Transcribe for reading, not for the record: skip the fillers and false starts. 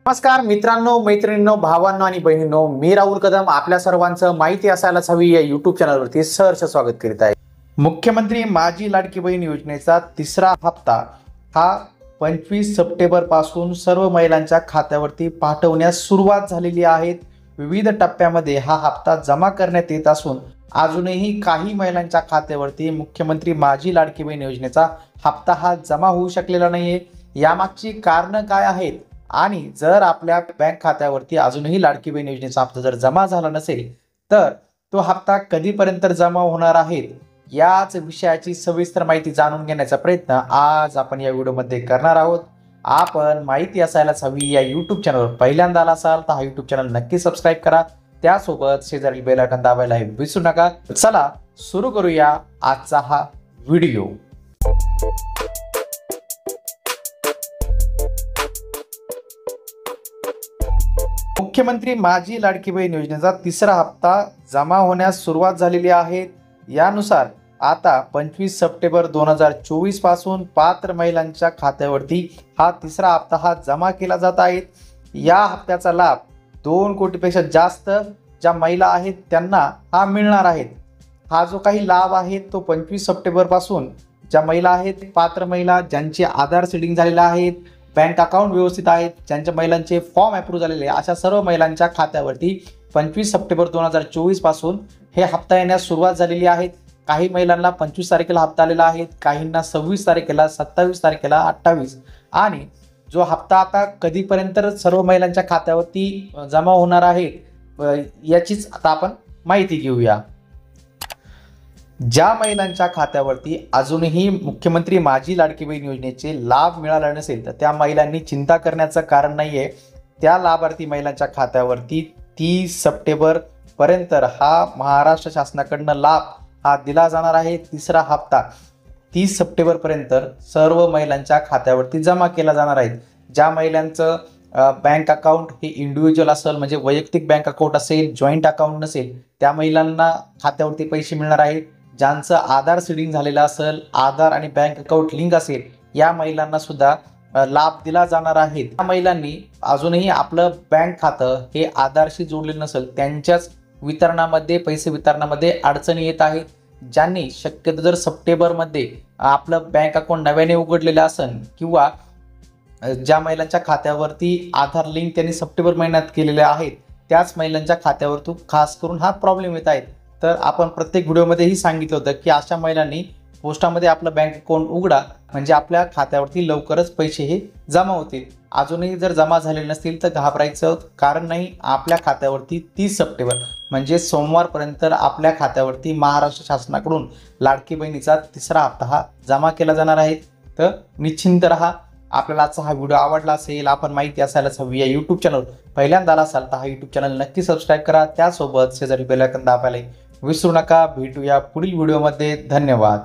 नमस्कार मित्रांनो, मैत्रिणींनो, भावांनो आणि बहिणींनो, मी राहुल कदम आपल्या सर्वांचं माहिती असायलाच हवी या YouTube चॅनलवरती सहर्ष स्वागत करीत आहे। मुख्यमंत्री माझी लाडकी बहीण योजनेचा तिसरा हप्ता हा 25 सप्टेंबर पासून सर्व महिलांच्या खात्यावरती पाठवण्यास सुरुवात झालेली आहे। विविध टप्प्यामध्ये हा हप्ता जमा करण्यात येत असून अजूनही काही महिलांच्या खात्यावरती मुख्यमंत्री माझी लाडकी बहीण योजनेचा हप्ता हा जमा होऊ शकलेला नाहीये। यामागची कारणं काय आहेत आणि जर आपल्या बँक खात्यावरती अजूनही लाडकी बहीण योजनेचा हप्ता जर जमा झाला नसेल तर तो हप्ता कधीपर्यंत जमा होणार आहे, याच विषयाची सविस्तर माहिती जाणून घेण्याचा प्रयत्न आज आपण या व्हिडिओमध्ये करणार आहोत। आपण माहिती असायलाच हवी या YouTube चॅनलवर पहिल्यांदा आला असाल तर हा YouTube चॅनल नक्की सबस्क्राइब करा, त्यासोबत शेजारील बेल आयकॉन दाबायला विसरू नका। चला सुरू करूया आजचा हा व्हिडिओ। मुख्यमंत्री माझी लाडकी बहीण योजनेचा तिसरा हप्ता जमा होण्यास सुरुवात झालेली आहे। यानुसार आता 25 सप्टेंबर 2024 पासून पात्र महिलांच्या खात्यावरती हा तिसरा हप्ता हा जमा केला जात आहे। या हप्त्याचा लाभ 2 कोटीपेक्षा जास्त ज्या महिला आहेत त्यांना हा मिळणार आहे। हा जो काही लाभ आहे तो 25 सप्टेंबर पासून ज्या महिला आहेत, पात्र महिला ज्यांचे आधार सीडिंग झालेले आहेत, बँक अकाउंट व्यवस्थित आहेत, ज्यांच्या महिलांचे फॉर्म अप्रूव्ह झालेले अशा सर्व महिलांच्या खात्यावरती 25 सप्टेंबर 2024 पासून हे हप्ता येण्यास सुरुवात झालेली आहे। काही महिलांना 25 तारखेला हप्ता आलेला आहे, काहींना 26 तारखेला, 27 तारखेला, 28 आणि जो हप्ता आता कधीपर्यंत सर्व महिलांच्या खात्यावरती जमा होणार आहे याचीच आता आपण माहिती घेऊया। ज्या महिलांच्या खात्यावरती अजूनही मुख्यमंत्री माझी लाडकी बहीण योजनेचे लाभ मिळाला नसेल तर त्या महिलांनी चिंता करण्याचं कारण नाहीये। त्या लाभार्थी महिलांच्या खात्यावरती 30 सप्टेंबर पर्यंत हा महाराष्ट्र शासनाकडून लाभ हा दिला जाणार आहे। तिसरा हप्ता 30 सप्टेंबर पर्यंत सर्व महिलांच्या खात्यावरती जमा केला जाणार आहे। ज्या महिलांचं बँक अकाउंट हे इंडिव्हिज्युअल असेल, म्हणजे वैयक्तिक बँक अकाउंट असेल, जॉईंट अकाउंट नसेल, त्या महिलांना खात्यावरती पैसे मिळणार आहेत। ज्यांचं आधार सीडिंग झालेलं असेल, आधार आणि बँक अकाउंट लिंक असेल, या महिलांना सुद्धा लाभ दिला जाणार आहे। त्या महिलांनी अजूनही आपलं बँक खातं हे आधारशी जोडलेलं नसेल, त्यांच्याच वितरणामध्ये पैसे वितरणामध्ये अडचणी येत आहेत। ज्यांनी शक्यतो जर सप्टेंबरमध्ये आपलं बँक अकाउंट नव्याने उघडलेलं असेल किंवा ज्या महिलांच्या खात्यावरती आधार लिंक त्यांनी सप्टेंबर महिन्यात केलेले आहेत त्याच महिलांच्या खात्यावरतून खास करून हा प्रॉब्लेम येत आहे। तर आपण प्रत्येक व्हिडिओमध्येही सांगितलं होतं की अशा महिलांनी पोस्टामध्ये आपलं बँक अकाउंट उघडा, म्हणजे आपल्या खात्यावरती लवकरच पैसे हे जमा होतील। अजूनही जर जमा झाले नसतील तर घाबरायचं कारण नाही। आपल्या खात्यावरती 30 सप्टेंबर म्हणजे सोमवारपर्यंत आपल्या खात्यावरती महाराष्ट्र शासनाकडून लाडकी बहिणीचा तिसरा हप्ता हा जमा केला जाणार आहे। तर निश्चिंत रहा। आपल्याला आजचा हा व्हिडिओ आवडला असेल, आपण माहिती असायलाच हवी या YouTube चॅनल पहिल्यांदा आला असाल तर हा YouTube चॅनल नक्की सबस्क्राइब करा, त्यासोबत शेजारी बेल आयकॉन दाबायला विसरू नका। भेटूया पुढील व्हिडिओमध्ये। धन्यवाद।